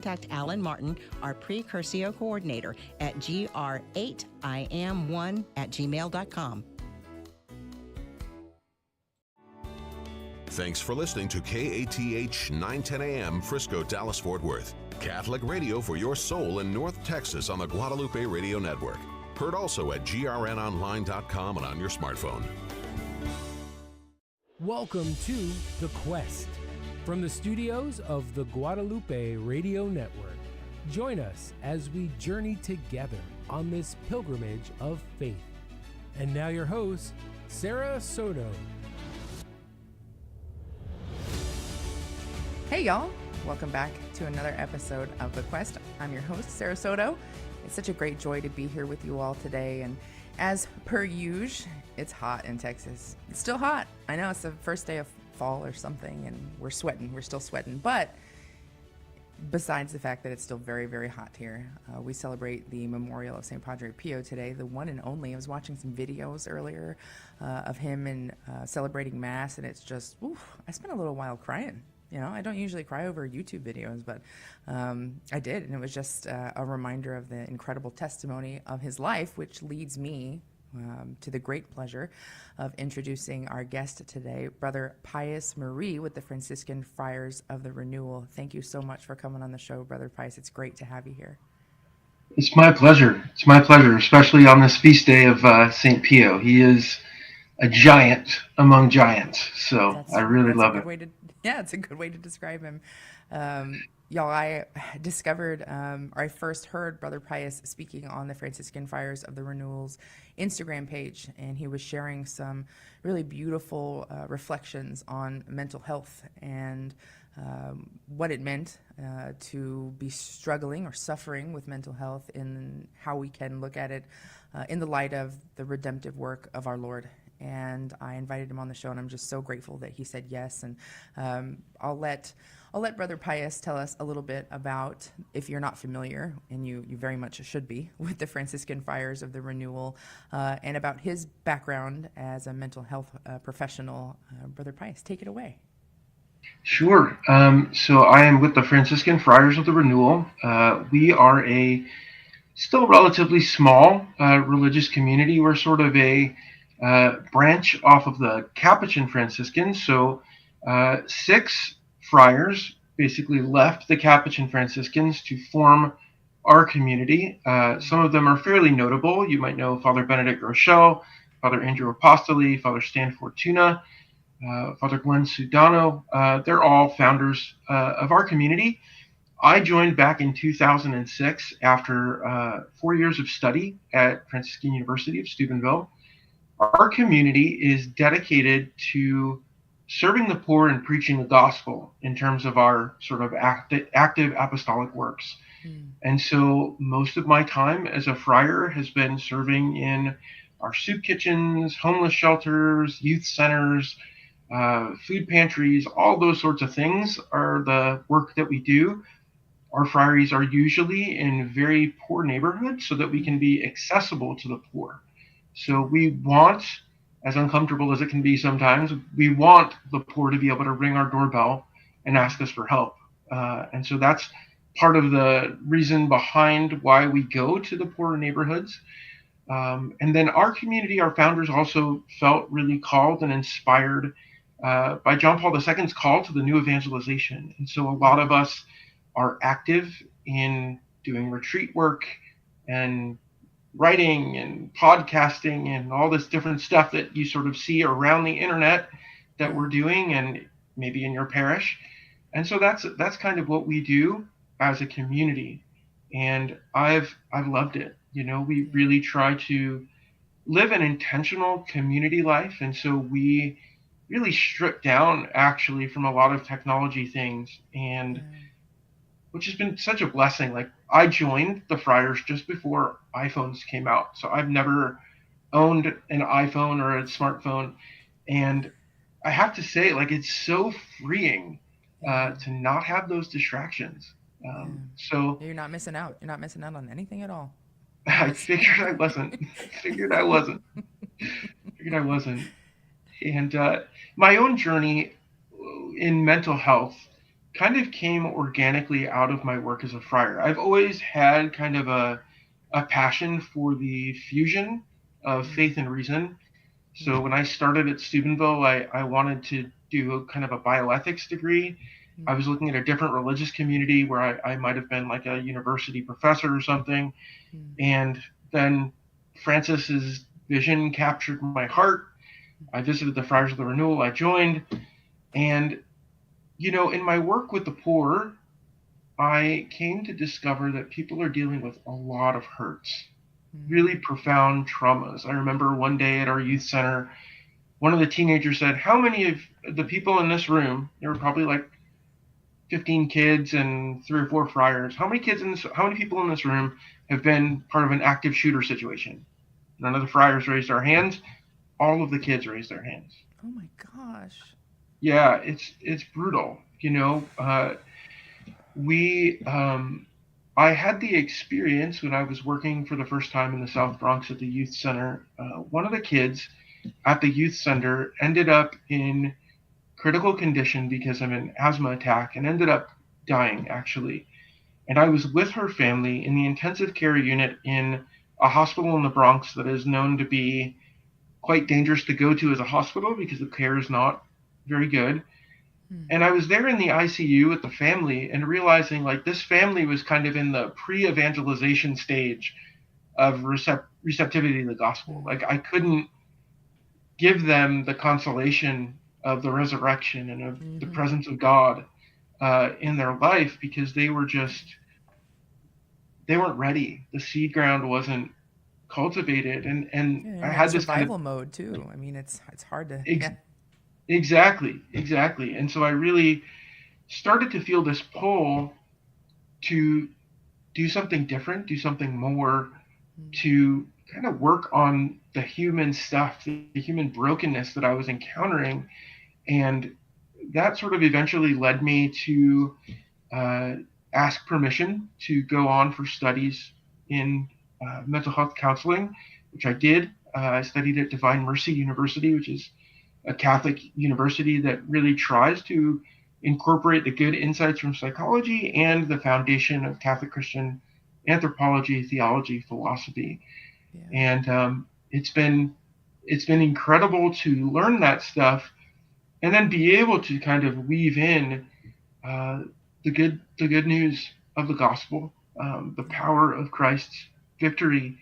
Contact Alan Martin, our Precursio coordinator, at gr8iam1@gmail.com. Thanks for listening to KATH 910 AM Frisco, Dallas, Fort Worth. Catholic radio for your soul in North Texas on the Guadalupe Radio Network. Heard also at grnonline.com and on your smartphone. Welcome to The Quest from the studios of the Guadalupe Radio Network. Join us as we journey together on this pilgrimage of faith. And now your host, Sarah Soto. Hey y'all, welcome back to another episode of The Quest. I'm your host, Sarah Soto. It's such a great joy to be here with you all today, and as per usual, it's hot in Texas. It's still hot. I know it's the first day of fall or something, and we're still sweating, but besides the fact that it's still very, very hot here, we celebrate the memorial of St. Padre Pio today, the one and only. I was watching some videos earlier of him and celebrating Mass, and it's just, I spent a little while crying. You know, I don't usually cry over YouTube videos, but I did, and it was just a reminder of the incredible testimony of his life, which leads me to the great pleasure of introducing our guest today, Brother Pius Marie with the Franciscan Friars of the Renewal. Thank you so much for coming on the show, Brother Pius. It's great to have you here. It's my pleasure. It's my pleasure, especially on this feast day of St. Pio. He is a giant among giants, so I really love it. It's a good way to describe him. Y'all, I discovered, or I first heard Brother Pius speaking on the Franciscan Friars of the Renewal's Instagram page, and he was sharing some really beautiful reflections on mental health and what it meant to be struggling or suffering with mental health, and how we can look at it in the light of the redemptive work of our Lord. And I invited him on the show, and I'm just so grateful that he said yes. And I'll let Brother Pius tell us a little bit about, if you're not familiar, and you very much should be, with the Franciscan Friars of the Renewal, and about his background as a mental health professional. Brother Pius, take it away. Sure. So I am with the Franciscan Friars of the Renewal. We are a still relatively small religious community. We're sort of a branch off of the Capuchin Franciscans. So 6 friars basically left the Capuchin Franciscans to form our community. Some of them are fairly notable. You might know Father Benedict Rochelle, Father Andrew Apostoli, Father Stan Fortuna, Father Glenn Sudano. They're all founders of our community. I joined back in 2006 after 4 years of study at Franciscan University of Steubenville. Our community is dedicated to serving the poor and preaching the gospel in terms of our sort of active apostolic works. And so most of my time as a friar has been serving in our soup kitchens, homeless shelters, youth centers, food pantries. All those sorts of things are the work that we do. Our friaries are usually in very poor neighborhoods so that we can be accessible to the poor. So we want, as uncomfortable as it can be sometimes, we want the poor to be able to ring our doorbell and ask us for help. And so that's part of the reason behind why we go to the poorer neighborhoods. And then our community, our founders also felt really called and inspired by John Paul II's call to the new evangelization. And so a lot of us are active in doing retreat work and writing and podcasting and all this different stuff that you sort of see around the internet that we're doing, and maybe in your parish. And so that's kind of what we do as a community. And I've loved it. You know, we really try to live an intentional community life. And so we really strip down actually from a lot of technology things, and which has been such a blessing. Like, I joined the Friars just before iPhones came out. So I've never owned an iPhone or a smartphone. And I have to say, like, it's so freeing to not have those distractions. So you're not missing out. You're not missing out on anything at all. I figured I wasn't. And my own journey in mental health kind of came organically out of my work as a friar. I've always had kind of a passion for the fusion of faith and reason. So when I started at Steubenville, I wanted to do a kind of a bioethics degree. I was looking at a different religious community where I might have been like a university professor or something. And then Francis's vision captured my heart. I visited the Friars of the Renewal. I joined. And, in my work with the poor, I came to discover that people are dealing with a lot of hurts, really profound traumas. I remember one day at our youth center, one of the teenagers said, "How many of the people in this room," there were probably like 15 kids and 3 or 4 friars, how many people in this room have been part of an active shooter situation? None of the friars raised their hands. All of the kids raised their hands. Oh my gosh. Yeah, it's brutal. We I had the experience when I was working for the first time in the South Bronx at the youth center. One of the kids at the youth center ended up in critical condition because of an asthma attack and ended up dying, actually. And I was with her family in the intensive care unit in a hospital in the Bronx that is known to be quite dangerous to go to as a hospital because the care is not very good. And I was there in the ICU with the family and realizing like this family was kind of in the pre-evangelization stage of receptivity to the gospel. Like I couldn't give them the consolation of the resurrection and of the presence of God in their life because they weren't ready. The seed ground wasn't cultivated, and I had this survival mode too. I mean, it's hard to. Exactly. And so I really started to feel this pull to do something different, do something more, to kind of work on the human stuff, the human brokenness that I was encountering. And that sort of eventually led me to ask permission to go on for studies in mental health counseling, which I did. I studied at Divine Mercy University, which is a Catholic university that really tries to incorporate the good insights from psychology and the foundation of Catholic Christian anthropology, theology, philosophy. And it's been incredible to learn that stuff and then be able to kind of weave in the good news of the gospel, the power of Christ's victory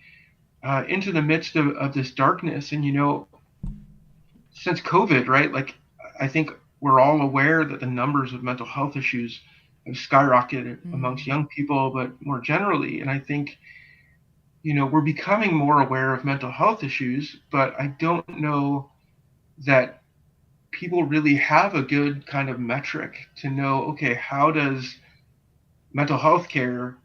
into the midst of this darkness. And since COVID, right? Like, I think we're all aware that the numbers of mental health issues have skyrocketed amongst young people, but more generally. And I think, we're becoming more aware of mental health issues, but I don't know that people really have a good kind of metric to know, okay, how does mental health care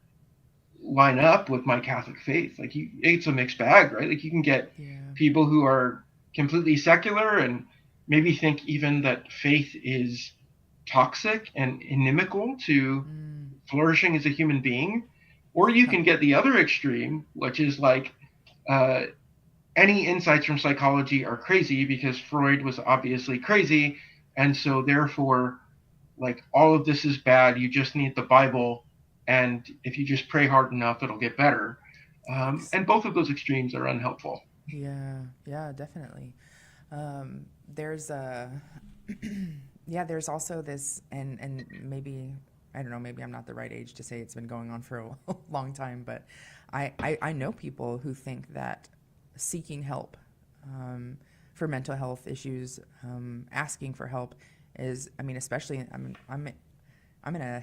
line up with my Catholic faith? Like, it's a mixed bag, right? Like, you can get people who are completely secular and maybe think even that faith is toxic and inimical to flourishing as a human being. Or you can get the other extreme, which is like any insights from psychology are crazy because Freud was obviously crazy. And so therefore, like, all of this is bad. You just need the Bible. And if you just pray hard enough, it'll get better. And both of those extremes are unhelpful. Yeah, definitely. There's there's also this, and maybe, I don't know, maybe I'm not the right age to say it's been going on for a long time, but I know people who think that seeking help for mental health issues, asking for help is, I mean, especially, I'm in a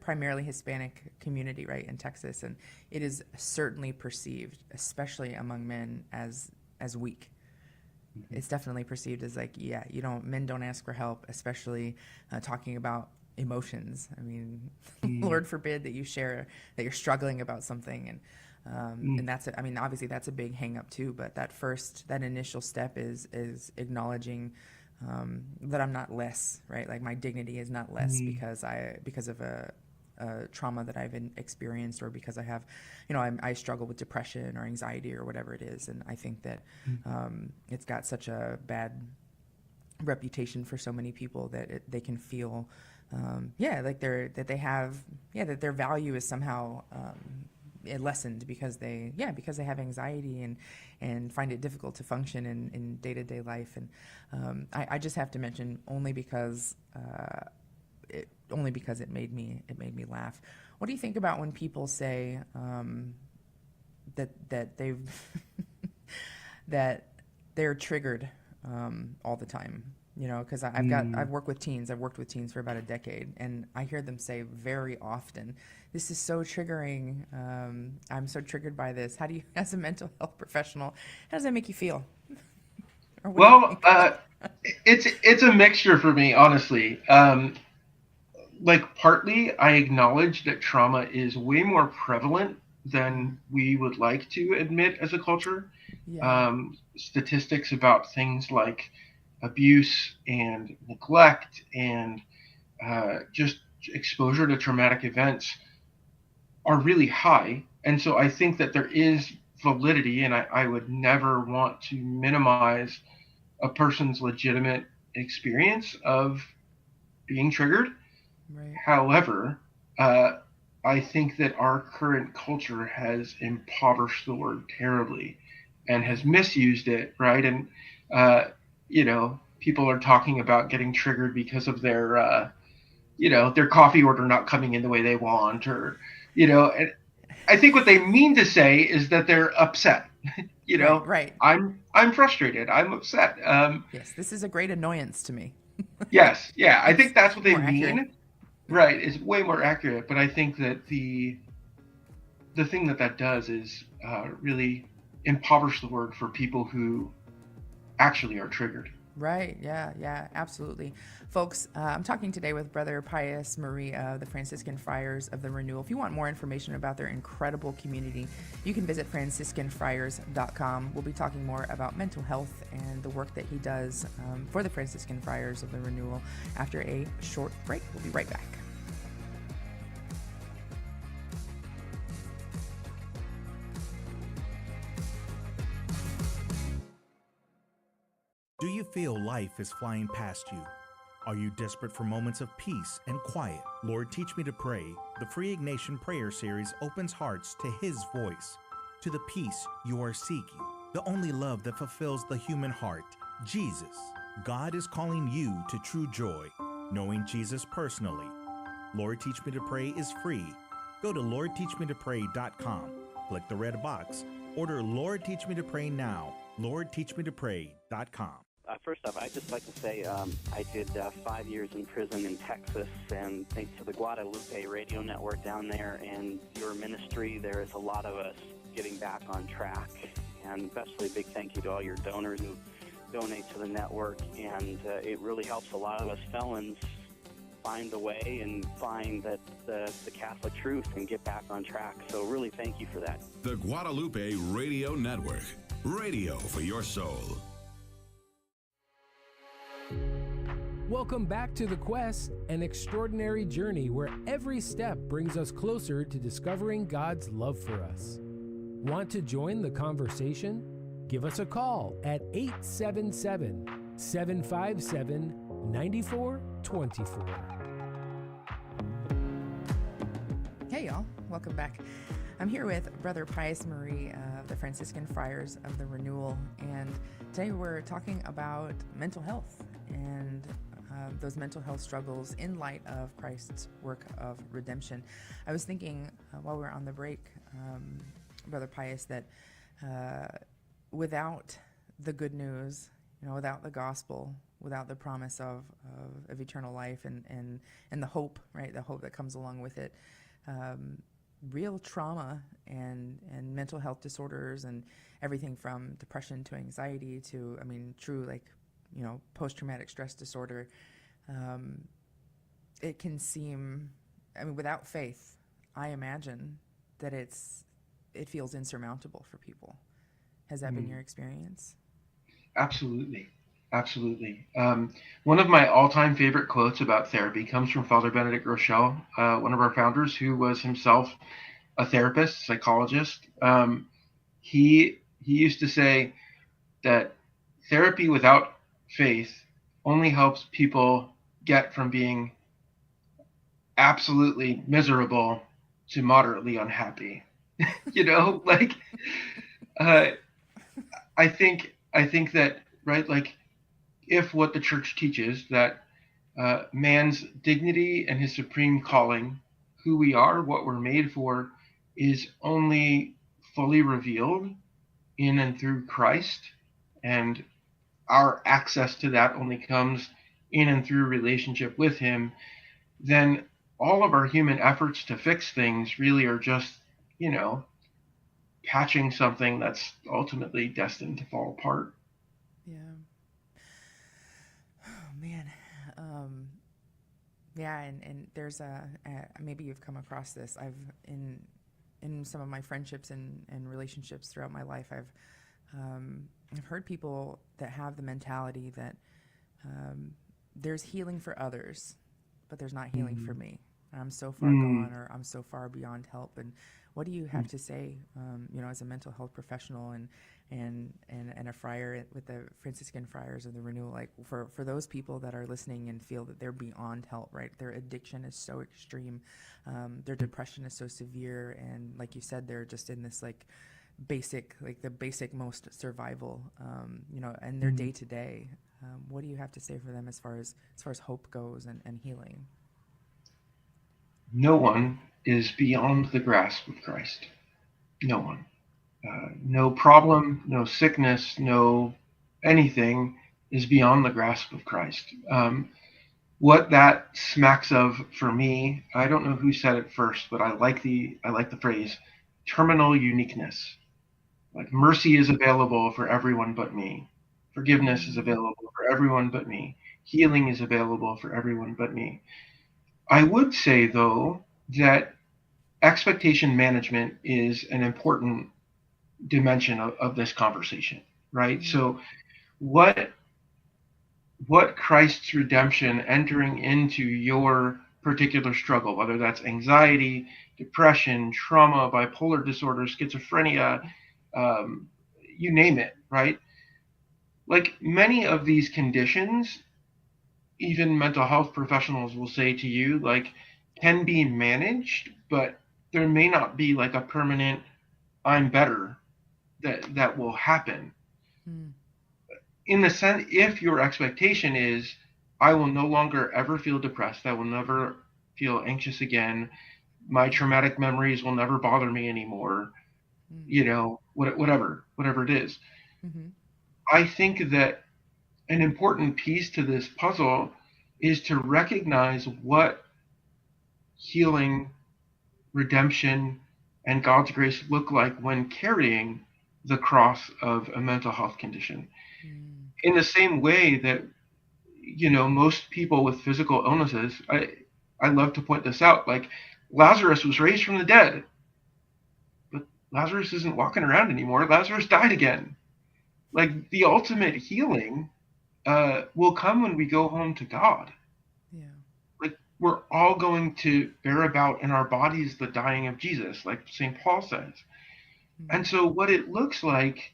primarily Hispanic community, right, in Texas, and it is certainly perceived, especially among men, as weak. It's definitely perceived as like, men don't ask for help, especially talking about emotions. I mean, Lord forbid that you share that you're struggling about something, and that's I mean, obviously that's a big hang up too, but that initial step is acknowledging that I'm not less, right? Like, my dignity is not less because of a trauma that I've experienced, or because I have, I struggle with depression or anxiety or whatever it is. And I think that it's got such a bad reputation for so many people that they can feel like that their value is somehow lessened because they have anxiety and find it difficult to function in day-to-day life. And I just have to mention only because it made me laugh. What do you think about when people say that they've that they're triggered all the time? You know, because I've worked with teens. I've worked with teens for about a decade, and I hear them say very often, "This is so triggering. I'm so triggered by this." How do you, as a mental health professional, how does that make you feel? Well, it's a mixture for me, honestly. Like partly, I acknowledge that trauma is way more prevalent than we would like to admit as a culture. Yeah. Statistics about things like abuse and neglect and just exposure to traumatic events are really high. And so I think that there is validity, and I would never want to minimize a person's legitimate experience of being triggered. Right. However, I think that our current culture has impoverished the word terribly and has misused it, right? And people are talking about getting triggered because of their coffee order not coming in the way they want, or, and I think what they mean to say is that they're upset. Right. I'm frustrated. I'm upset. Yes, this is a great annoyance to me. Yes. Yeah. I think that's what they mean. Accurate. Right. It's way more accurate. But I think that the thing that does is really impoverish the word for people who actually are triggered. Right. Yeah, absolutely. Folks, I'm talking today with Brother Pius Marie of the Franciscan Friars of the Renewal. If you want more information about their incredible community, you can visit franciscanfriars.com. We'll be talking more about mental health and the work that he does for the Franciscan Friars of the Renewal after a short break. We'll be right back. Do you feel life is flying past you? Are you desperate for moments of peace and quiet? Lord, Teach Me to Pray, the free Ignatian prayer series opens hearts to His voice, to the peace you are seeking, the only love that fulfills the human heart, Jesus. God is calling you to true joy, knowing Jesus personally. Lord, Teach Me to Pray is free. Go to LordTeachMeToPray.com, click the red box, order Lord, Teach Me to Pray now, LordTeachMeToPray.com. First off, I'd just like to say I did 5 years in prison in Texas, and thanks to the Guadalupe radio network down there and your ministry, there is a lot of us getting back on track. And especially a big thank you to all your donors who donate to the network, and it really helps a lot of us felons find the way and find that the Catholic truth and get back on track. So really thank you for that. The Guadalupe Radio Network, radio for your soul. Welcome back to The Quest, an extraordinary journey where every step brings us closer to discovering God's love for us. Want to join the conversation? Give us a call at 877-757-9424. Hey, y'all. Welcome back. I'm here with Brother Pius Marie of the Franciscan Friars of the Renewal, and today we're talking about mental health and those mental health struggles in light of Christ's work of redemption. I was thinking while we were on the break, Brother Pius, that without the good news, without the gospel, without the promise of eternal life and the hope, right, the hope that comes along with it, real trauma and mental health disorders and everything from depression to anxiety to, true post-traumatic stress disorder, it can seem, without faith, I imagine that it feels insurmountable for people. Has that been your experience? Absolutely. One of my all-time favorite quotes about therapy comes from Father Benedict Rochelle, one of our founders, who was himself a therapist, psychologist. He used to say that therapy without faith only helps people get from being absolutely miserable to moderately unhappy. You know, like uh, I think that, right, like if what the church teaches that man's dignity and his supreme calling, who we are, what we're made for, is only fully revealed in and through Christ, and our access to that only comes in and through relationship with him, then all of our human efforts to fix things really are just, you know, patching something that's ultimately destined to fall apart. Yeah. Oh man. Um, yeah, and there's maybe you've come across this. In some of my friendships and relationships throughout my life, I've heard people that have the mentality that there's healing for others, but there's not healing for me. I'm so far gone, or I'm so far beyond help. And what do you have to say, as a mental health professional and a friar with the Franciscan Friars of the Renewal, like for those people that are listening and feel that they're beyond help, right? Their addiction is so extreme, their depression is so severe, and like you said, they're just in this the basic most survival, and their day to day. What do you have to say for them as far as hope goes and healing? No one is beyond the grasp of Christ. No one. No problem, no sickness, no anything is beyond the grasp of Christ. What that smacks of for me, I don't know who said it first, but I like the phrase terminal uniqueness. Like mercy is available for everyone but me. Forgiveness is available for everyone but me. Healing is available for everyone but me. I would say, though, that expectation management is an important dimension of this conversation, right? So what Christ's redemption entering into your particular struggle, whether that's anxiety, depression, trauma, bipolar disorder, schizophrenia, you name it, right? Like many of these conditions, even mental health professionals will say to you, like, can be managed, but there may not be like a permanent I'm better that will happen. In the sense, if your expectation is I will no longer ever feel depressed, I will never feel anxious again, my traumatic memories will never bother me anymore, whatever it is. I think that an important piece to this puzzle is to recognize what healing, redemption, and God's grace look like when carrying the cross of a mental health condition. In the same way that, most people with physical illnesses, I love to point this out, like Lazarus was raised from the dead, but Lazarus isn't walking around anymore. Lazarus died again. Like the ultimate healing will come when we go home to God. Yeah. Like we're all going to bear about in our bodies the dying of Jesus, like St. Paul says. And so what it looks like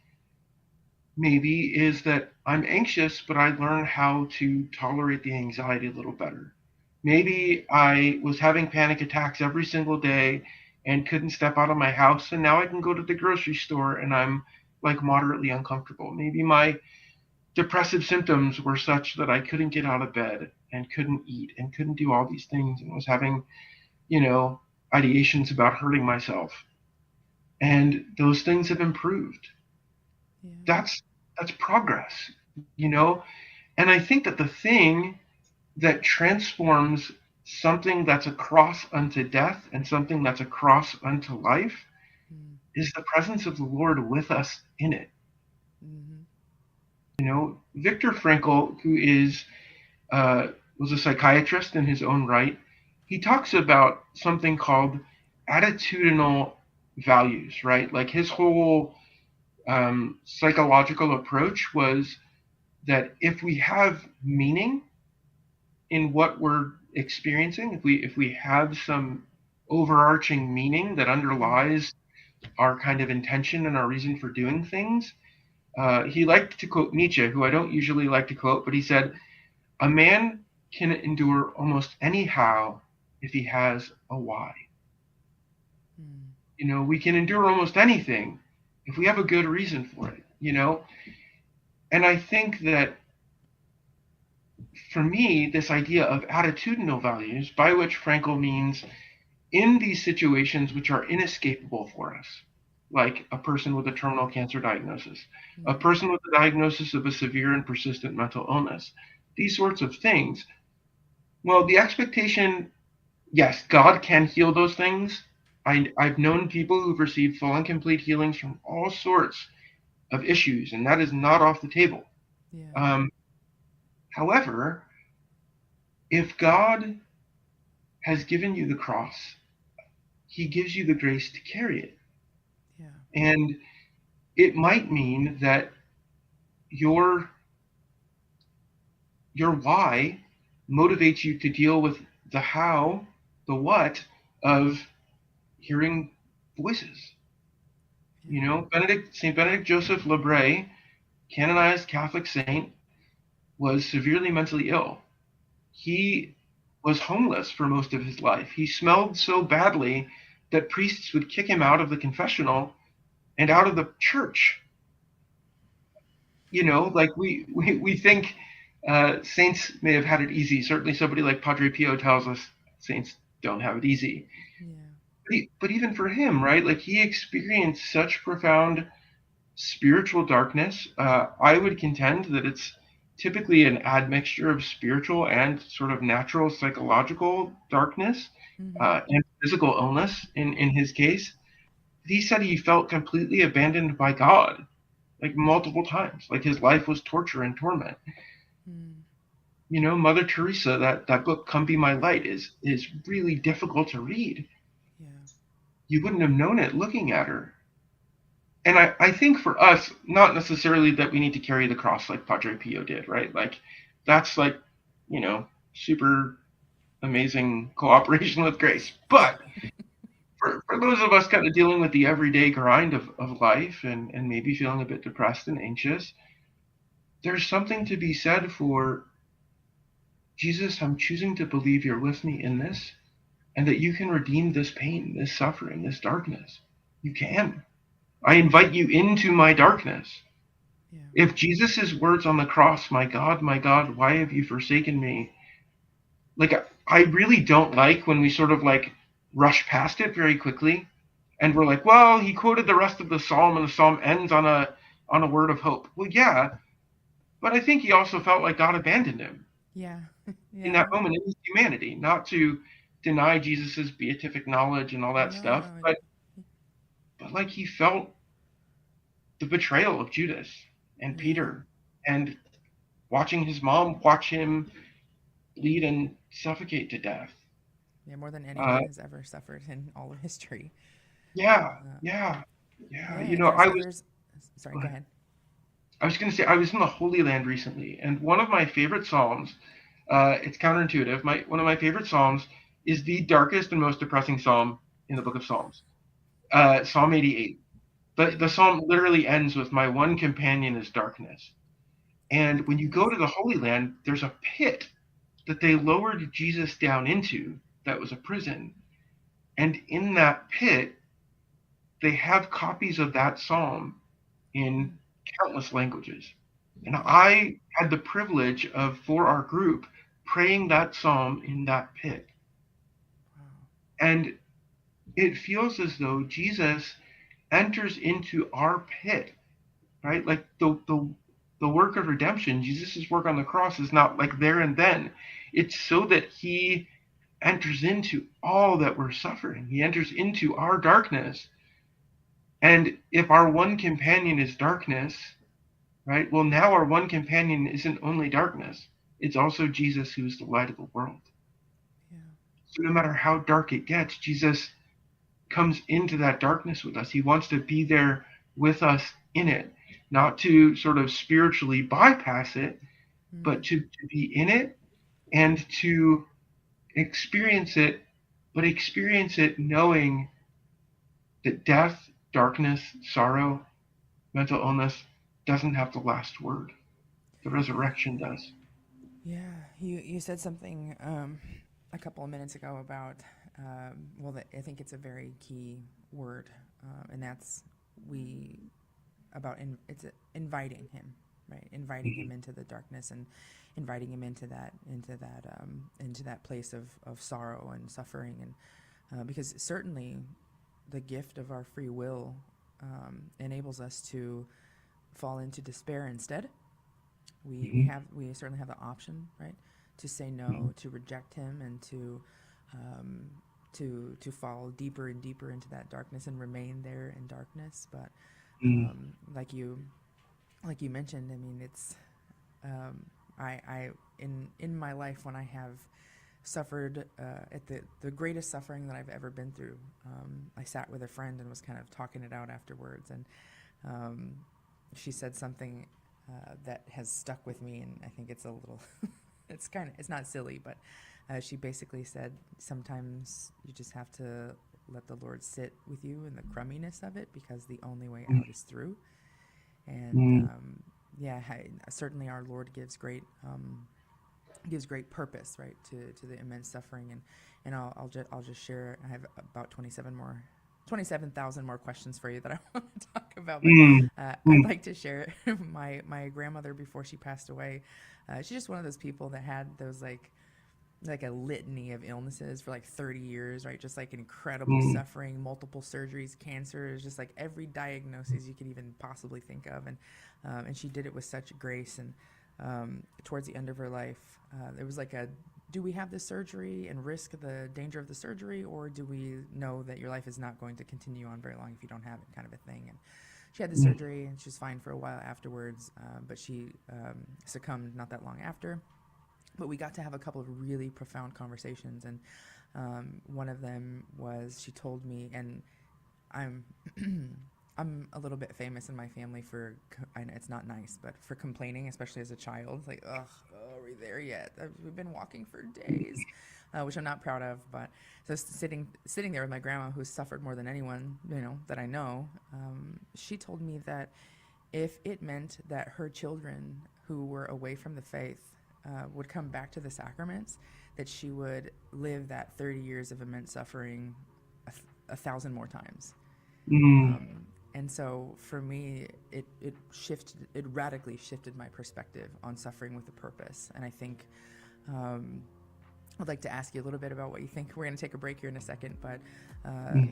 maybe is that I'm anxious, but I learn how to tolerate the anxiety a little better. Maybe I was having panic attacks every single day and couldn't step out of my house, and now I can go to the grocery store and I'm like moderately uncomfortable. Maybe my depressive symptoms were such that I couldn't get out of bed and couldn't eat and couldn't do all these things and was having, ideations about hurting myself. And those things have improved. Yeah. That's progress, And I think that the thing that transforms something that's a cross unto death and something that's a cross unto life is the presence of the Lord with us in it. Viktor Frankl, who was a psychiatrist in his own right, he talks about something called attitudinal values, right? Like his whole psychological approach was that if we have meaning in what we're experiencing, if we have some overarching meaning that underlies our kind of intention and our reason for doing things, he liked to quote Nietzsche, who I don't usually like to quote, but he said, "A man can endure almost anyhow if he has a why. Mm. You know, we can endure almost anything if we have a good reason for it, you know? And I think that for me, this idea of attitudinal values, by which Frankl means in these situations which are inescapable for us, like a person with a terminal cancer diagnosis, a person with a diagnosis of a severe and persistent mental illness, these sorts of things, well, the expectation, yes, God can heal those things. I've known people who've received full and complete healings from all sorts of issues, and that is not off the table. Yeah. However, if God has given you the cross, he gives you the grace to carry it. Yeah. And it might mean that your why motivates you to deal with the how, the what of hearing voices. You know, St. Benedict Joseph Lebray, canonized Catholic saint, was severely mentally ill. He was homeless for most of his life. He smelled so badly that priests would kick him out of the confessional and out of the church. You know, like we think saints may have had it easy. Certainly somebody like Padre Pio tells us saints don't have it easy. Yeah. But even for him, right, like he experienced such profound spiritual darkness. I would contend that it's typically an admixture of spiritual and sort of natural psychological darkness and physical illness in his case. He said he felt completely abandoned by God, like multiple times, like his life was torture and torment. You know, Mother Teresa, that book, Come Be My Light, is really difficult to read. Yeah. You wouldn't have known it looking at her. And I think for us, not necessarily that we need to carry the cross like Padre Pio did, right? Like, that's like, you know, super amazing cooperation with grace. But for those of us kind of dealing with the everyday grind of life and maybe feeling a bit depressed and anxious, there's something to be said for, Jesus, I'm choosing to believe you're with me in this and that you can redeem this pain, this suffering, this darkness. You can. I invite you into my darkness. Yeah. If Jesus' words on the cross, my God, why have you forsaken me? Like, I really don't like when we sort of like rush past it very quickly. And we're like, well, he quoted the rest of the psalm and the psalm ends on a word of hope. Well, yeah, but I think he also felt like God abandoned him Yeah. Yeah. in that moment in his humanity, not to deny Jesus's beatific knowledge and all that stuff, but like he felt the betrayal of Judas and Peter and watching his mom watch him bleed and suffocate to death. Yeah, more than anyone has ever suffered in all of history. Yeah. You know, Sorry, go ahead. I was going to say, I was in the Holy Land recently, and one of my favorite psalms, it's counterintuitive, one of my favorite psalms is the darkest and most depressing psalm in the book of Psalms, Psalm 88. The psalm literally ends with, my one companion is darkness. And when you go to the Holy Land, there's a pit that they lowered Jesus down into that was a prison. And in that pit, they have copies of that psalm in countless languages. And I had the privilege of, for our group, praying that psalm in that pit. And it feels as though Jesus enters into our pit, right? Like the work of redemption, Jesus' work on the cross is not like there and then. It's so that he enters into all that we're suffering. He enters into our darkness. And if our one companion is darkness, right? Well, now our one companion isn't only darkness. It's also Jesus, who is the light of the world. Yeah. So no matter how dark it gets, Jesus comes into that darkness with us. He wants to be there with us in it, not to sort of spiritually bypass it, but to be in it and to experience it, but experience it knowing that death, darkness, sorrow, mental illness doesn't have the last word. The resurrection does. Yeah, you said something a couple of minutes ago about, I think it's a very key word, and that's it's inviting him, right? Inviting him into the darkness and inviting him into that place of sorrow and suffering, and because certainly the gift of our free will enables us to fall into despair instead. We certainly have the option, right, to say no, to reject him, and to fall deeper and deeper into that darkness and remain there in darkness. But like you mentioned, I mean, it's I in my life, when I have suffered at the greatest suffering that I've ever been through, I sat with a friend and was kind of talking it out afterwards, and she said something that has stuck with me, and I think it's a little it's not silly, but she basically said, sometimes you just have to let the Lord sit with you in the crumminess of it, because the only way out is through. And certainly our Lord gives great purpose, right, to the immense suffering, and I'll just share. I have about 27,000 more questions for you that I want to talk about. But I'd like to share my grandmother, before she passed away. She's just one of those people that had those like a litany of illnesses for like 30 years, right? Just like incredible suffering, multiple surgeries, cancer, just like every diagnosis you could even possibly think of. And she did it with such grace. And towards the end of her life, there was like do we have this surgery and risk the danger of the surgery, or do we know that your life is not going to continue on very long if you don't have it, kind of a thing. And she had the surgery, and she was fine for a while afterwards, but she succumbed not that long after. But we got to have a couple of really profound conversations, and one of them was, she told me, and I'm a little bit famous in my family for, I know it's not nice, but for complaining, especially as a child. It's like, are we there yet? We've been walking for days, which I'm not proud of. But so sitting there with my grandma, who's suffered more than anyone, that I know, she told me that if it meant that her children who were away from the faith would come back to the sacraments, that she would live that 30 years of immense suffering 1,000 more times. And so for me, it radically shifted my perspective on suffering with a purpose. And I think I'd like to ask you a little bit about what you think. We're going to take a break here in a second, but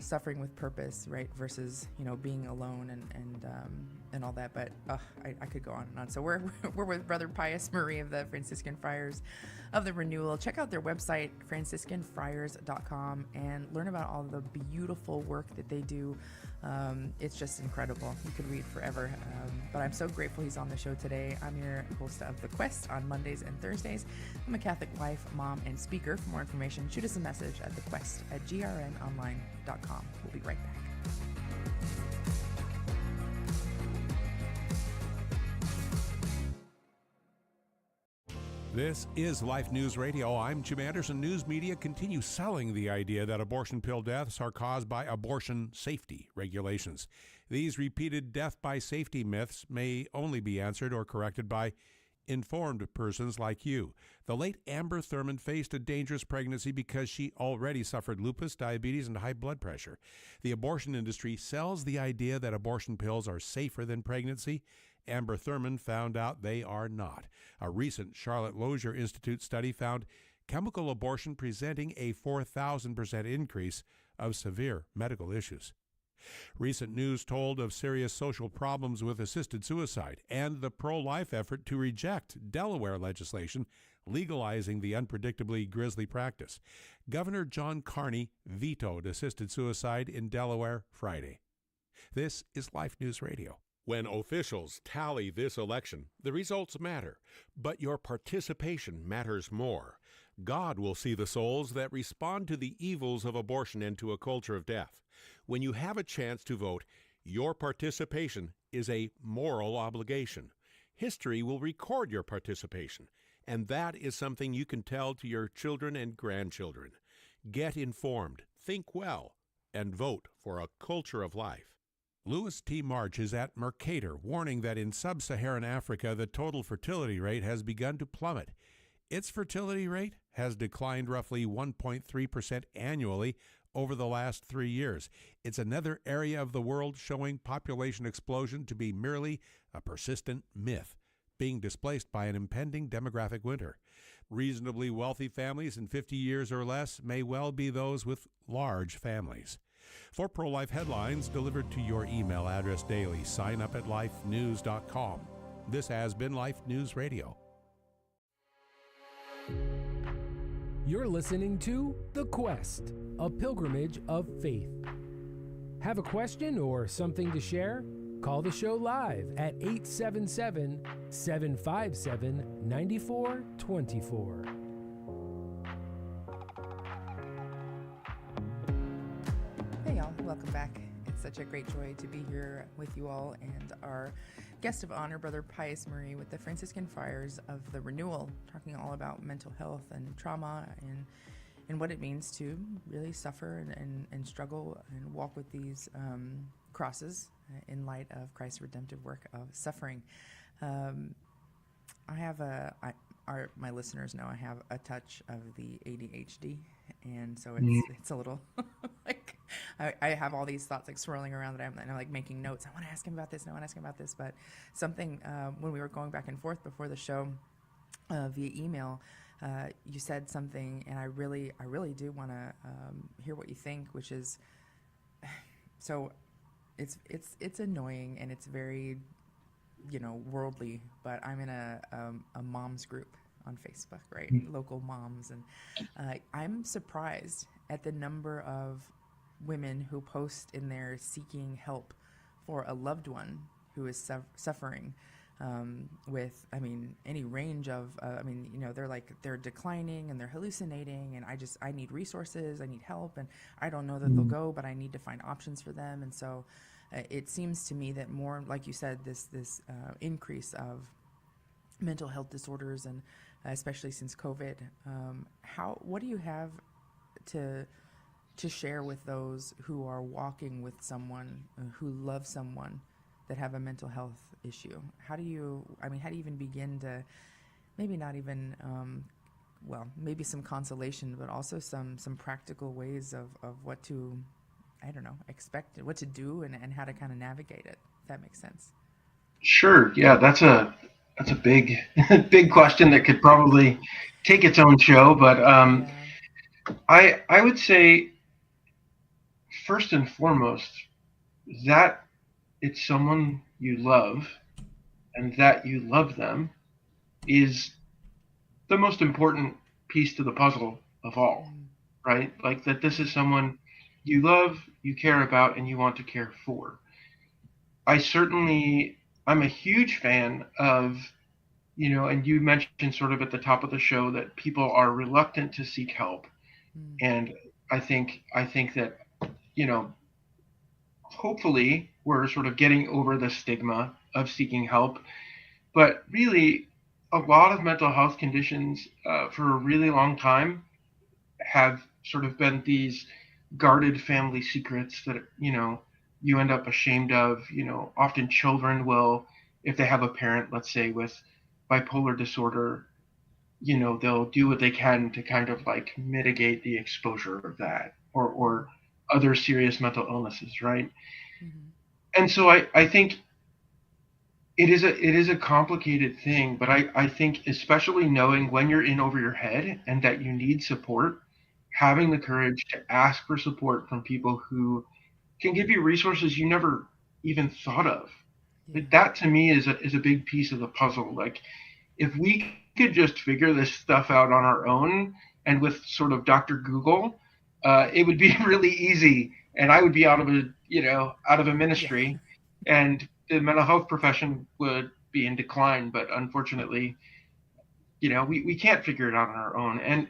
suffering with purpose, right, versus being alone and all that. But I could go on and on. So we're with Brother Pius Marie of the Franciscan Friars of the Renewal. Check out their website, franciscanfriars.com, and learn about all the beautiful work that they do. It's just incredible. You could read forever. But I'm so grateful he's on the show today. I'm your host of The Quest on Mondays and Thursdays. I'm a Catholic wife, mom, and speaker. For more information, shoot us a message at thequest@grnonline.com. We'll be right back. This is Life News Radio. I'm Jim Anderson. News media continue selling the idea that abortion pill deaths are caused by abortion safety regulations. These repeated death by safety myths may only be answered or corrected by informed persons like you. The late Amber Thurman faced a dangerous pregnancy because she already suffered lupus, diabetes, and high blood pressure. The abortion industry sells the idea that abortion pills are safer than pregnancy. Amber Thurman found out they are not. A recent Charlotte Lozier Institute study found chemical abortion presenting a 4,000% increase of severe medical issues. Recent news told of serious social problems with assisted suicide and the pro-life effort to reject Delaware legislation legalizing the unpredictably grisly practice. Governor John Carney vetoed assisted suicide in Delaware Friday. This is Life News Radio. When officials tally this election, the results matter, but your participation matters more. God will see the souls that respond to the evils of abortion and to a culture of death. When you have a chance to vote, your participation is a moral obligation. History will record your participation, and that is something you can tell to your children and grandchildren. Get informed, think well, and vote for a culture of life. Louis T. March is at Mercator, warning that in sub-Saharan Africa, the total fertility rate has begun to plummet. Its fertility rate has declined roughly 1.3% annually over the last 3 years. It's another area of the world showing population explosion to be merely a persistent myth, being displaced by an impending demographic winter. Reasonably wealthy families in 50 years or less may well be those with large families. For pro-life headlines delivered to your email address daily, sign up at lifenews.com. This has been Life News Radio. You're listening to The Quest, a pilgrimage of faith. Have a question or something to share? Call the show live at 877-757-9424. Hey y'all, welcome back. It's such a great joy to be here with you all and our guest of honor, Brother Pius Murray with the Franciscan Friars of the Renewal, talking all about mental health and trauma and what it means to really suffer and struggle and walk with these crosses in light of Christ's redemptive work of suffering. My listeners know I have a touch of the ADHD, and so it's a little like I have all these thoughts like swirling around that I'm like making notes. I want to ask him about this, and I want to ask him about this. But something when we were going back and forth before the show via email, you said something, and I really do want to hear what you think, which is so it's annoying and it's very worldly, but I'm in a moms group on Facebook, right? Local moms, and I'm surprised at the number of women who post in there seeking help for a loved one who is suffering with, any range of, they're declining and they're hallucinating, and I need resources, I need help, and I don't know that they'll go, but I need to find options for them. And so it seems to me that more, like you said, this increase of mental health disorders, and especially since COVID, what do you have to share with those who are walking with someone who loves someone that have a mental health issue? How do you even begin to, maybe not even, maybe some consolation, but also some practical ways of what to, expect, what to do, and how to kind of navigate it, if that makes sense. Sure. Yeah, that's a big big question that could probably take its own show. But I would say, first and foremost, that it's someone you love and that you love them is the most important piece to the puzzle of all, right? Like that this is someone you love, you care about, and you want to care for. I'm a huge fan of, and you mentioned sort of at the top of the show that people are reluctant to seek help. And I think that, hopefully we're sort of getting over the stigma of seeking help. But really, a lot of mental health conditions for a really long time have sort of been these guarded family secrets that, you end up ashamed of. Often children will, if they have a parent, let's say with bipolar disorder, they'll do what they can to kind of like mitigate the exposure of that or other serious mental illnesses, right? And so I think it is a complicated thing, but I think especially knowing when you're in over your head and that you need support, having the courage to ask for support from people who can give you resources you never even thought of. That to me is a big piece of the puzzle. Like if we could just figure this stuff out on our own and with sort of Dr. Google, it would be really easy, and I would be out of a ministry, and the mental health profession would be in decline. But unfortunately, we can't figure it out on our own. And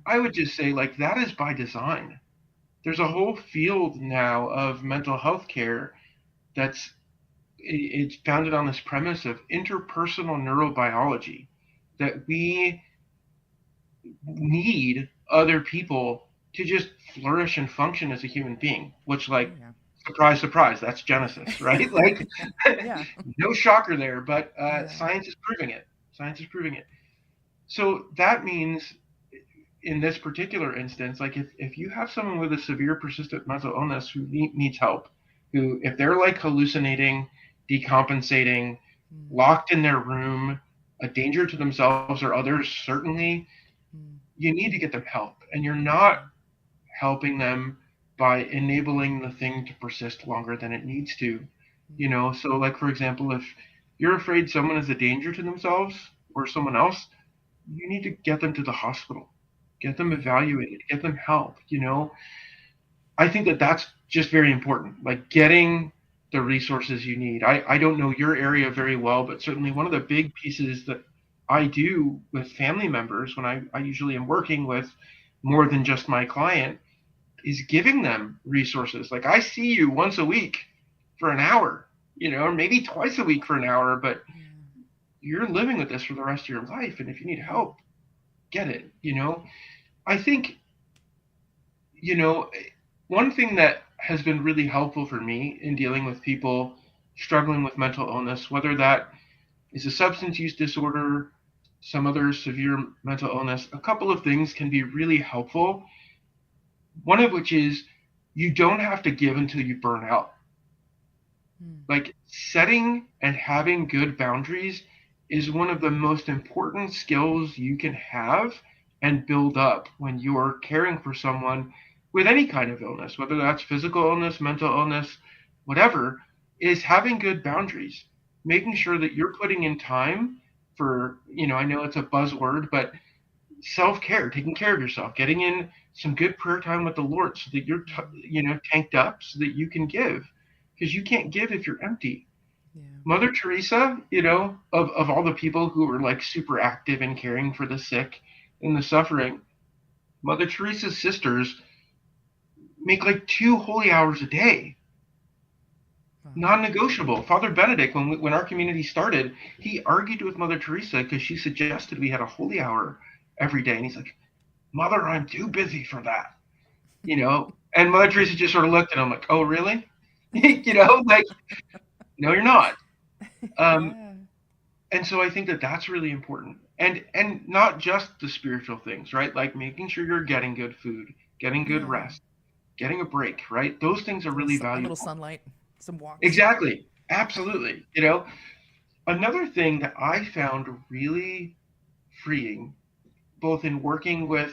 I would just say, like, that is by design. There's a whole field now of mental health care it's founded on this premise of interpersonal neurobiology, that we need other people to just flourish and function as a human being, which, like, surprise, surprise, that's Genesis, right? Like, no shocker there, but science is proving it. So that means in this particular instance, like if you have someone with a severe persistent mental illness who needs help, who, if they're like hallucinating, decompensating, locked in their room, a danger to themselves or others, certainly, you need to get them help. And you're not helping them by enabling the thing to persist longer than it needs to. So like, for example, if you're afraid someone is a danger to themselves or someone else, you need to get them to the hospital, get them evaluated, get them help. I think that that's just very important, like getting the resources you need. I don't know your area very well, but certainly one of the big pieces that I do with family members when I usually am working with more than just my client is giving them resources. Like, I see you once a week for an hour, or maybe twice a week for an hour, but you're living with this for the rest of your life. And if you need help, get it. I think, one thing that has been really helpful for me in dealing with people struggling with mental illness, whether that is a substance use disorder, some other severe mental illness, a couple of things can be really helpful. One of which is you don't have to give until you burn out. Like, setting and having good boundaries is one of the most important skills you can have and build up when you're caring for someone with any kind of illness, whether that's physical illness, mental illness, whatever, is having good boundaries, making sure that you're putting in time for, I know it's a buzzword, but self-care, taking care of yourself, getting in some good prayer time with the Lord so that you're, tanked up so that you can give, because you can't give if you're empty. Mother Teresa, of all the people who were like super active in caring for the sick and the suffering, Mother Teresa's sisters make like 2 holy hours a day. Non-negotiable. Father Benedict, when our community started, he argued with Mother Teresa because she suggested we had a holy hour every day. And he's like, Mother, I'm too busy for that. And Mother Teresa just sort of looked at him like, oh, really? Like, no, you're not. And so I think that that's really important. And not just the spiritual things, right? Like making sure you're getting good food, getting good rest, getting a break, right? Those things are really valuable. A little sunlight, some walks. Exactly. Absolutely. Another thing that I found really freeing, both in working with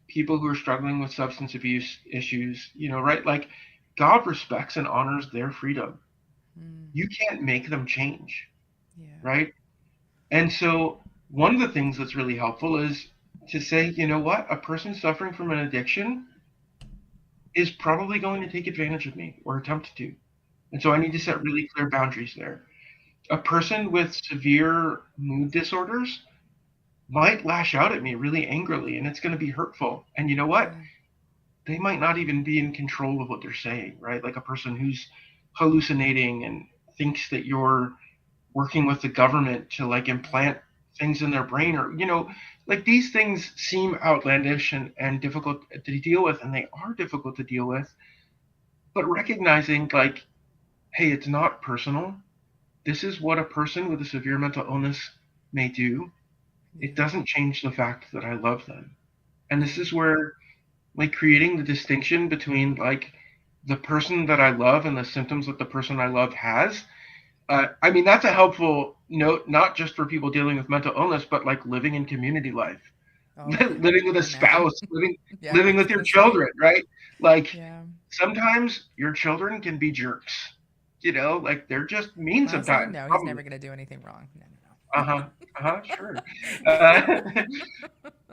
people who are struggling with substance abuse issues, right? Like, God respects and honors their freedom. You can't make them change, right? And so one of the things that's really helpful is to say, you know what? A person suffering from an addiction is probably going to take advantage of me or attempt to. And so I need to set really clear boundaries there. A person with severe mood disorders might lash out at me really angrily, and it's going to be hurtful. And you know what? They might not even be in control of what they're saying, right? Like a person who's hallucinating and thinks that you're working with the government to like implant things in their brain, or, like, these things seem outlandish and difficult to deal with, and they are difficult to deal with. But recognizing, like, hey, it's not personal. This is what a person with a severe mental illness may do. It doesn't change the fact that I love them. And this is where, like, creating the distinction between, like, the person that I love and the symptoms that the person I love has. That's a helpful note, not just for people dealing with mental illness, but like living in community life, living with a spouse, living with your children, right? Like, sometimes your children can be jerks, like they're just mean sometimes. No, he's never going to do anything wrong. No. Sure.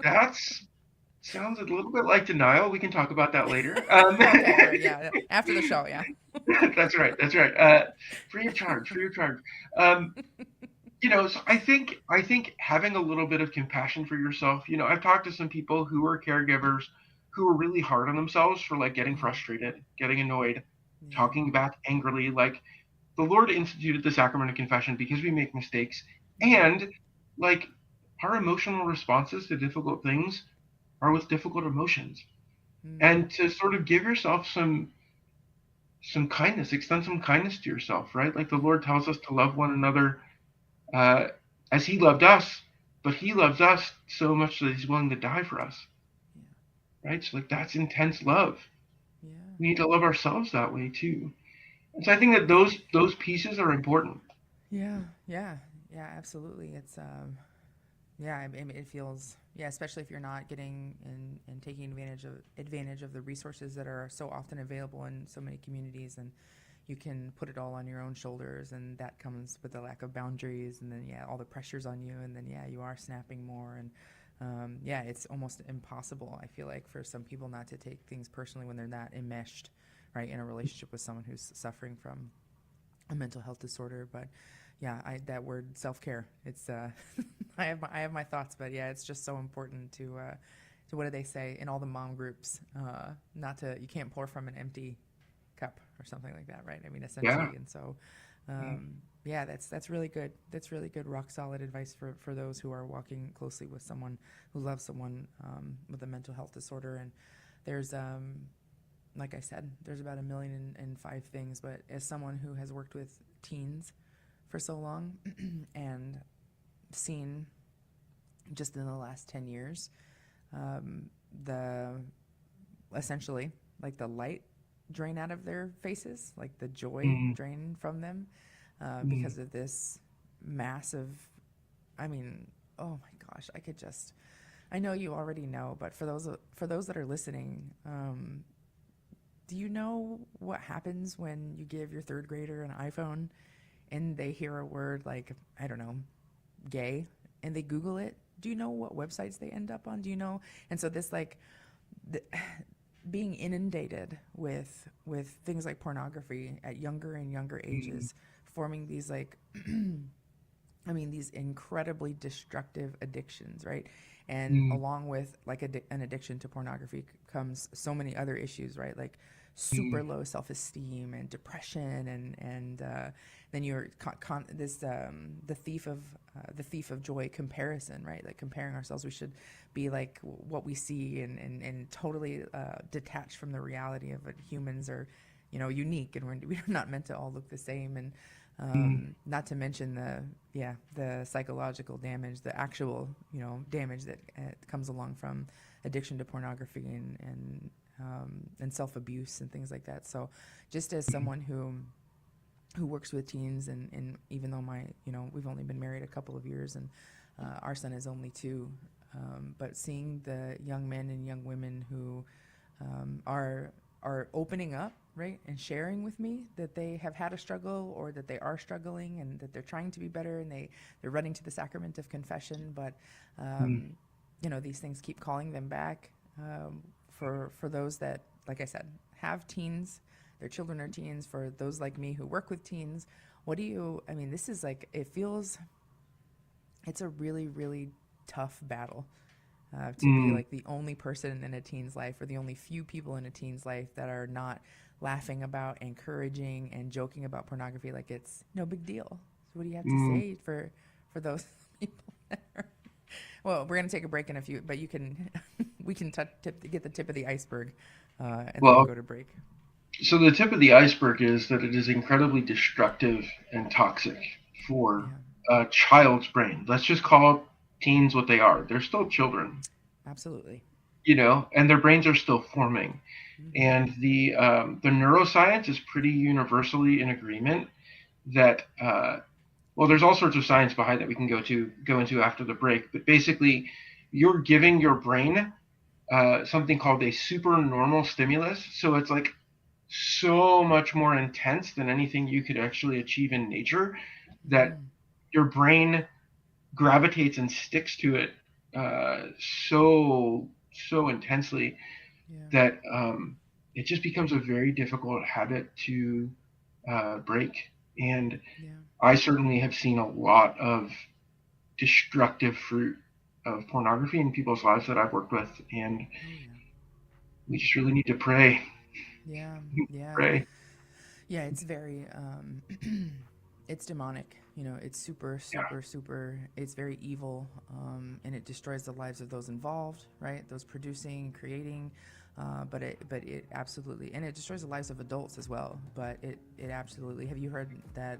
That's sounds a little bit like denial. We can talk about that later. Okay, after the show, That's right. Free of charge. So I think having a little bit of compassion for yourself. I've talked to some people who are caregivers who are really hard on themselves for like getting frustrated, getting annoyed, talking back angrily. Like, the Lord instituted the sacrament of confession because we make mistakes, and like our emotional responses to difficult things are with difficult emotions. And to sort of give yourself some kindness, extend some kindness to yourself, right? Like the Lord tells us to love one another as he loved us. but he loves us so much that he's willing to die for us. Right? So like that's intense love. Yeah. We need to love ourselves that way too. And so I think that those pieces are important. Yeah. Yeah. Yeah. Absolutely. It's yeah. I mean, it feels especially if you're not getting and taking advantage of the resources that are so often available in so many communities, and you can put it all on your own shoulders, and that comes with the lack of boundaries, and then all the pressures on you, and then you are snapping more, and it's almost impossible, I feel like, for some people not to take things personally when they're not enmeshed, right, in a relationship with someone who's suffering from a mental health disorder. But that word self-care, it's I have my thoughts, but it's just so important to what do they say in all the mom groups, you can't pour from an empty cup or something like that, right? I mean, essentially. Yeah. And so that's really good. That's really good, rock solid advice for those who are walking closely with someone who loves someone with a mental health disorder. And there's like I said, there's about 1,000,005 things, but as someone who has worked with teens for so long and seen just in the last 10 years essentially like the light drain out of their faces, like the joy drain from them because of this massive, I mean, oh my gosh, I know you already know, but for those that are listening, do you know what happens when you give your third grader an iPhone and they hear a word like, I don't know, gay, and they Google it? Do you know what websites they end up on? Do you know? And so this being inundated with things like pornography at younger and younger ages, forming these these incredibly destructive addictions, right? And along with an addiction to pornography comes so many other issues, right? Like super low self-esteem and depression, and then you're the thief of joy comparison, right? Like comparing ourselves. We should be like what we see and totally detached from the reality of it. Humans are, unique, and we're not meant to all look the same. And not to mention the psychological damage, the actual damage that comes along from addiction to pornography and self-abuse and things like that. So just as someone who works with teens, and even though we've only been married a couple of years, and our son is only 2, but seeing the young men and young women who are opening up, right, and sharing with me that they have had a struggle or that they are struggling and that they're trying to be better, and they're running to the sacrament of confession, but these things keep calling them back. For those that, like I said, have teens, their children are teens, for those like me who work with teens, this is it's a really, really tough battle to be like the only person in a teen's life, or the only few people in a teen's life that are not laughing about, encouraging, and joking about pornography like it's no big deal. So what do you have to say for those people that are... Well, we're going to take a break in a few, but we can get the tip of the iceberg and then go to break. So the tip of the iceberg is that it is incredibly destructive and toxic for a child's brain. Let's just call teens what they are. They're still children. Absolutely. And their brains are still forming. And the neuroscience is pretty universally in agreement that there's all sorts of science behind that we can go into after the break. But basically, you're giving your brain something called a supernormal stimulus. So it's like so much more intense than anything you could actually achieve in nature, that your brain gravitates and sticks to it so intensely that it just becomes a very difficult habit to break. And I certainly have seen a lot of destructive fruit of pornography in people's lives that I've worked with, and we just really need to pray. Pray. Yeah, it's very it's demonic. It's super, it's very evil, and it destroys the lives of those involved, right? Those producing, creating, but it absolutely, and it destroys the lives of adults as well. But it absolutely. Have you heard that?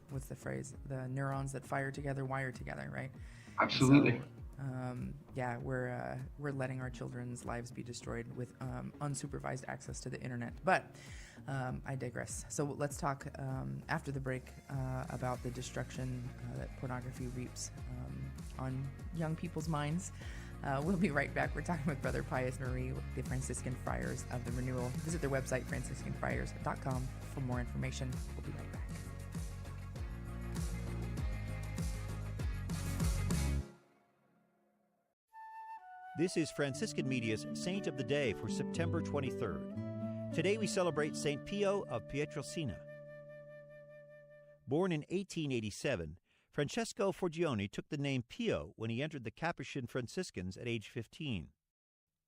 What's the phrase? The neurons that fire together wire together, right? Absolutely. Yeah, we're letting our children's lives be destroyed with unsupervised access to the internet. But I digress. So let's talk after the break about the destruction that pornography reaps on young people's minds. We'll be right back. We're talking with Brother Pius Marie, the Franciscan Friars of the Renewal. Visit their website, franciscanfriars.com, for more information. We'll be right back. This is Franciscan Media's Saint of the Day for September 23rd. Today we celebrate St. Pio of Pietrelcina. Born in 1887, Francesco Forgione took the name Pio when he entered the Capuchin Franciscans at age 15.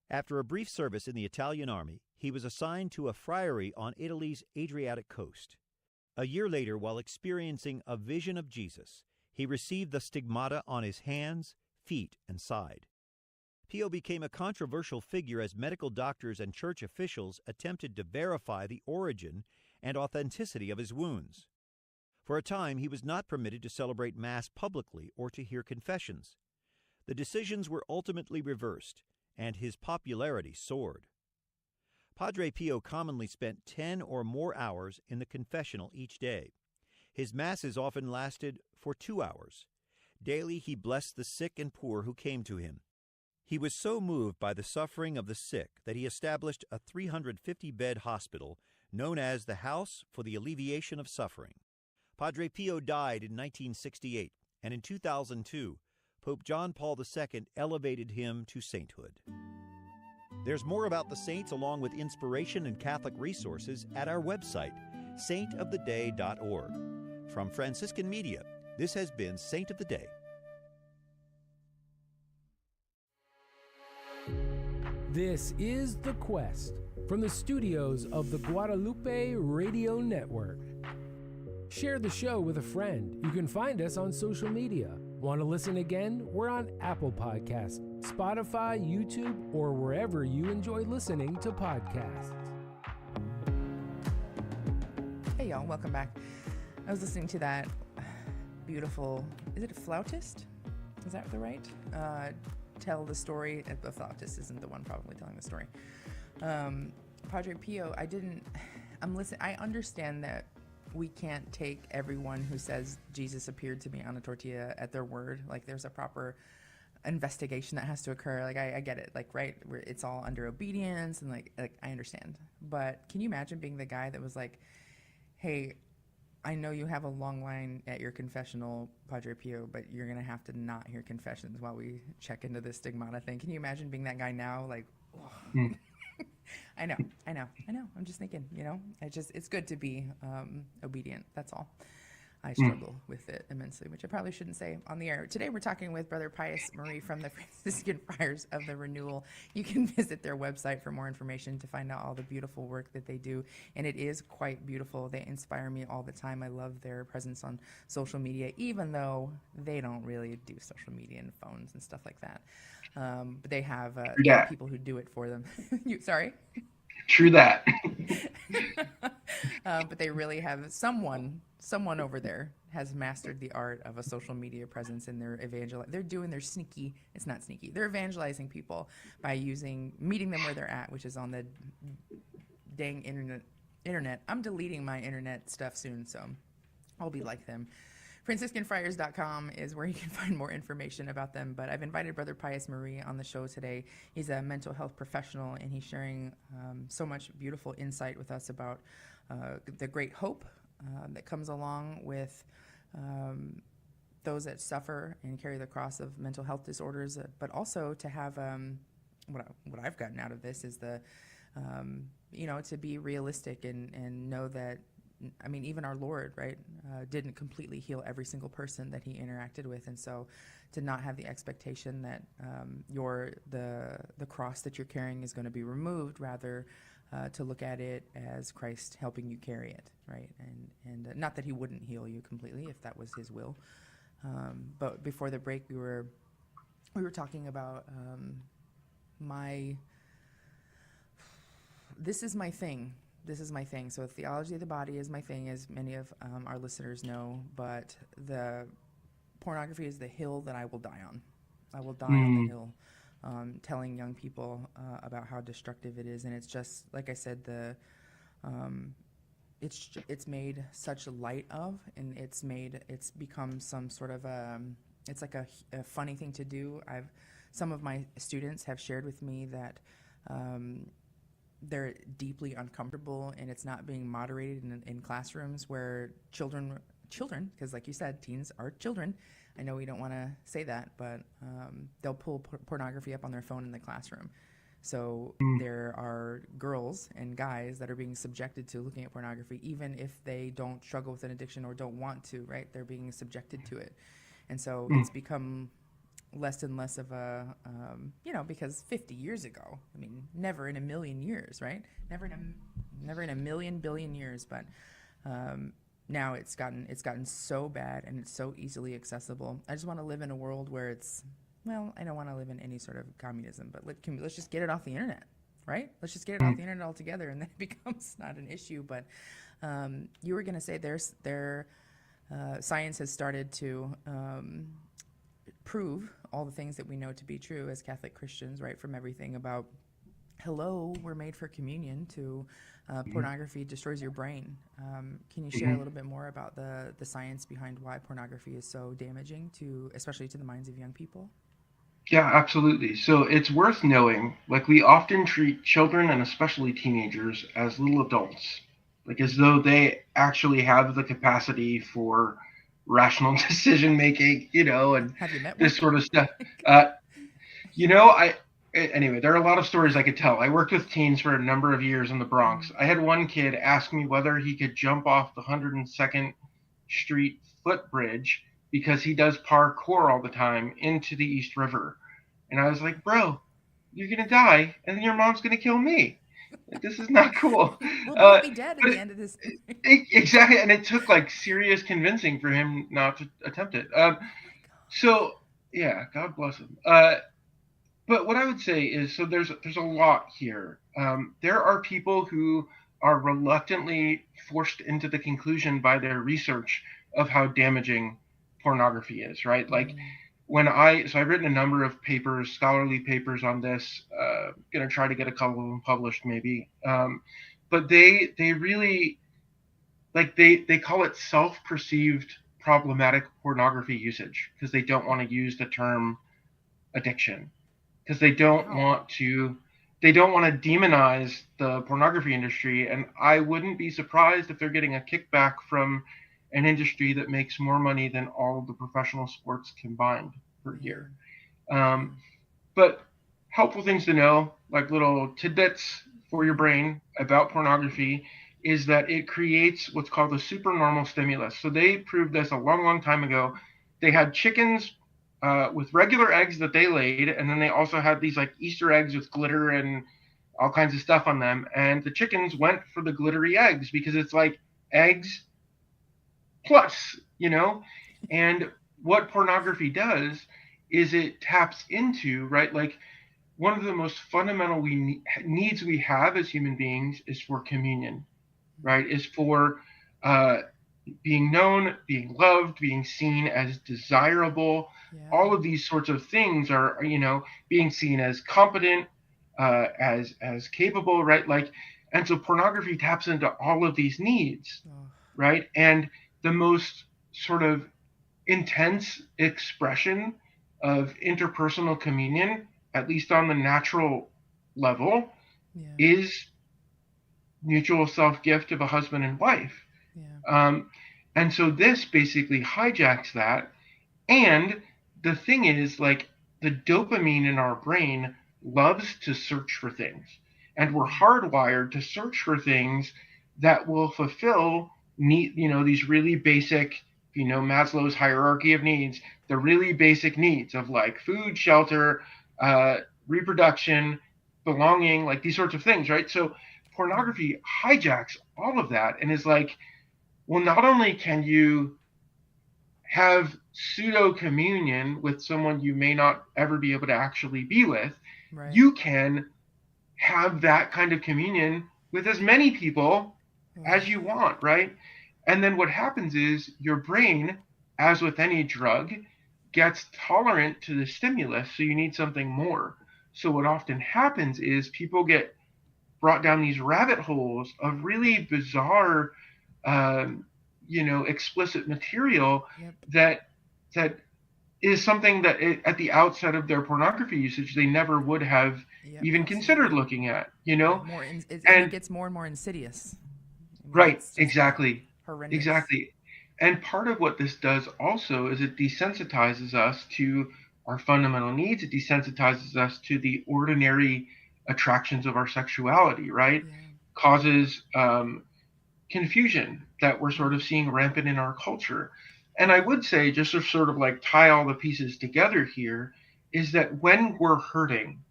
After a brief service in the Italian army, he was assigned to a friary on Italy's Adriatic coast. A year later, while experiencing a vision of Jesus, he received the stigmata on his hands, feet, and side. Pio became a controversial figure as medical doctors and church officials attempted to verify the origin and authenticity of his wounds. For a time, he was not permitted to celebrate Mass publicly or to hear confessions. The decisions were ultimately reversed, and his popularity soared. Padre Pio commonly spent 10 or more hours in the confessional each day. His Masses often lasted for 2 hours. Daily he blessed the sick and poor who came to him. He was so moved by the suffering of the sick that he established a 350-bed hospital known as the House for the Alleviation of Suffering. Padre Pio died in 1968, and in 2002, Pope John Paul II elevated him to sainthood. There's more about the saints along with inspiration and Catholic resources at our website, saintoftheday.org. From Franciscan Media, this has been Saint of the Day. This is The Quest from the studios of the Guadalupe Radio Network. Share the show with a friend. You can find us on social media. Want to listen again? We're on Apple Podcasts, Spotify, YouTube, or wherever you enjoy listening to podcasts. Hey y'all, welcome back. I was listening to that beautiful, is it a flautist? Is that the right? Tell the story. The flautist isn't the one probably telling the story. Padre Pio, I understand that we can't take everyone who says Jesus appeared to me on a tortilla at their word. Like, there's a proper investigation that has to occur. Like, I get it. Like, right, where it's all under obedience, and like I understand. But can you imagine being the guy that was like, hey, I know you have a long line at your confessional, Padre Pio, but you're going to have to not hear confessions while we check into this stigmata thing. Can you imagine being that guy now? Like, oh. I know. I'm just thinking, it's good to be obedient. That's all. I struggle with it immensely, which I probably shouldn't say on the air. Today we're talking with Brother Pius Marie from the Franciscan Friars of the Renewal. You can visit their website for more information to find out all the beautiful work that they do, and it is quite beautiful. They inspire me all the time. I love their presence on social media, even though they don't really do social media and phones and stuff like that. But they have people who do it for them. Sorry? True that. But they really have someone over there has mastered the art of a social media presence, and they're it's not sneaky. They're evangelizing people by meeting them where they're at, which is on the dang internet. I'm deleting my internet stuff soon, so I'll be like them. FranciscanFriars.com is where you can find more information about them. But I've invited Brother Pius Marie on the show today. He's a mental health professional, and he's sharing so much beautiful insight with us about the great hope that comes along with those that suffer and carry the cross of mental health disorders, but also to have what I've gotten out of this is to be realistic and know that, I mean, even our Lord, right, didn't completely heal every single person that he interacted with. And so to not have the expectation that the cross that you're carrying is going to be removed, rather to look at it as Christ helping you carry it, right? And not that he wouldn't heal you completely if that was his will. But before the break, we were talking about this is my thing. This is my thing. So theology of the body is my thing, as many of our listeners know. But the pornography is the hill that I will die on. I will die on the hill, telling young people about how destructive it is. And it's just, like I said, it's made such light of, and it's become some sort of it's like a funny thing to do. Some of my students have shared with me that they're deeply uncomfortable, and it's not being moderated in classrooms where children, because like you said, teens are children. I know we don't want to say that, but they'll pull pornography up on their phone in the classroom. So there are girls and guys that are being subjected to looking at pornography, even if they don't struggle with an addiction or don't want to, right? They're being subjected to it. And so it's become less and less of a, because 50 years ago, I mean, never in a million years, right? Never in a million billion years, but now it's gotten so bad and it's so easily accessible. I just want to live in a world where I don't want to live in any sort of communism, but let's just get it off the internet, right? Let's just get it off the internet altogether, and then it becomes not an issue. But you were going to say science has started to prove all the things that we know to be true as Catholic Christians, right? From everything about, we're made for communion, to pornography destroys your brain. Can you share a little bit more about the science behind why pornography is so damaging especially to the minds of young people? Yeah, absolutely. So it's worth knowing, like, we often treat children and especially teenagers as little adults, like as though they actually have the capacity for rational decision making, and this sort of stuff. Anyway, there are a lot of stories I could tell. I worked with teens for a number of years in the Bronx. I had one kid ask me whether he could jump off the 102nd Street footbridge because he does parkour all the time into the East River. And I was like, bro, you're going to die, and then your mom's going to kill me. This is not cool. We'll be dead at the end of this. Exactly, and it took like serious convincing for him not to attempt it. So, yeah, God bless him. But what I would say is, so there's a lot here. There are people who are reluctantly forced into the conclusion by their research of how damaging pornography is, right? Like I've written a number of papers, scholarly papers on this, going to try to get a couple of them published maybe. But they really, like, they call it self-perceived problematic pornography usage because they don't want to use the term addiction, because they don't want to demonize the pornography industry. And I wouldn't be surprised if they're getting a kickback from an industry that makes more money than all of the professional sports combined per year. But helpful things to know, like little tidbits for your brain about pornography, is that it creates what's called a supernormal stimulus. So they proved this a long, long time ago. They had chickens with regular eggs that they laid, and then they also had these like Easter eggs with glitter and all kinds of stuff on them. And the chickens went for the glittery eggs because it's like eggs plus, and what pornography does is it taps into, right? Like, one of the most fundamental needs we have as human beings is for communion, right? Is for being known, being loved, being seen as desirable. All of these sorts of things are, being seen as competent, as capable, right? Like, and so pornography taps into all of these needs, right? And the most sort of intense expression of interpersonal communion, at least on the natural level, is mutual self-gift of a husband and wife. And so this basically hijacks that. And the thing is, like, the dopamine in our brain loves to search for things. And we're hardwired to search for things that will fulfill these really basic, Maslow's hierarchy of needs, the really basic needs of like food, shelter, reproduction, belonging, like these sorts of things, right? So pornography hijacks all of that and is like, well, not only can you have pseudo communion with someone you may not ever be able to actually be with, you can have that kind of communion with as many people as you want, right? And then what happens is your brain, as with any drug, gets tolerant to the stimulus, so you need something more. So what often happens is people get brought down these rabbit holes of really bizarre, explicit material that is something that at the outset of their pornography usage they never would have even considered looking at. And it gets more and more insidious. Right, exactly. Horrendous. Exactly. And part of what this does also is it desensitizes us to our fundamental needs. It desensitizes us to the ordinary attractions of our sexuality, right? Yeah. Causes confusion that we're sort of seeing rampant in our culture. And I would say, just to sort of like tie all the pieces together here, is that when we're hurting,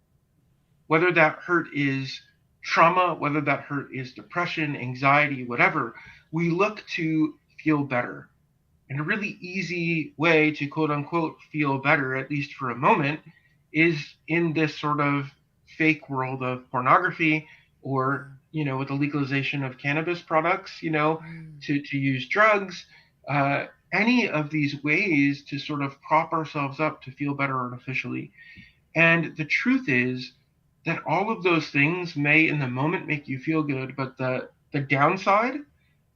whether that hurt is trauma, whether that hurt is depression, anxiety, whatever, we look to feel better. And a really easy way to quote unquote feel better, at least for a moment, is in this sort of fake world of pornography, or, with the legalization of cannabis products, to use drugs, any of these ways to sort of prop ourselves up to feel better artificially. And the truth is that all of those things may in the moment make you feel good, but the downside,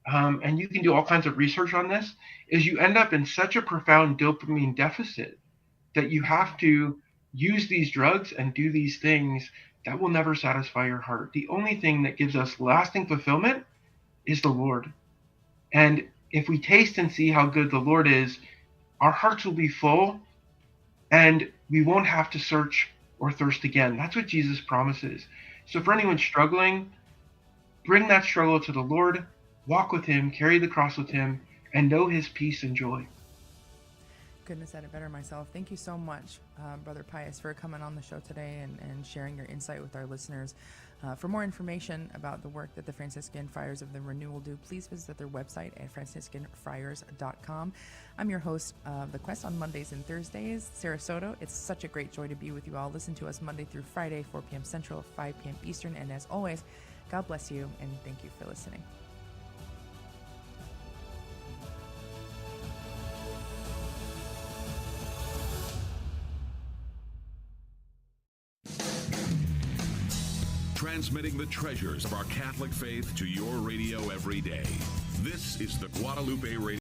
and you can do all kinds of research on this, is you end up in such a profound dopamine deficit that you have to use these drugs and do these things that will never satisfy your heart. The only thing that gives us lasting fulfillment is the Lord. And if we taste and see how good the Lord is, our hearts will be full and we won't have to search or thirst again. That's what Jesus promises. So for anyone struggling, bring that struggle to the Lord, walk with him, carry the cross with him, and know his peace and joy. Couldn't have said it better myself. Thank you so much, Brother Pius, for coming on the show today and sharing your insight with our listeners. For more information about the work that the Franciscan Friars of the Renewal do, please visit their website at franciscanfriars.com. I'm your host of The Quest on Mondays and Thursdays, Sarah Soto. It's such a great joy to be with you all. Listen to us Monday through Friday, 4 p.m. Central, 5 p.m. Eastern. And as always, God bless you and thank you for listening. Transmitting the treasures of our Catholic faith to your radio every day. This is the Guadalupe Radio.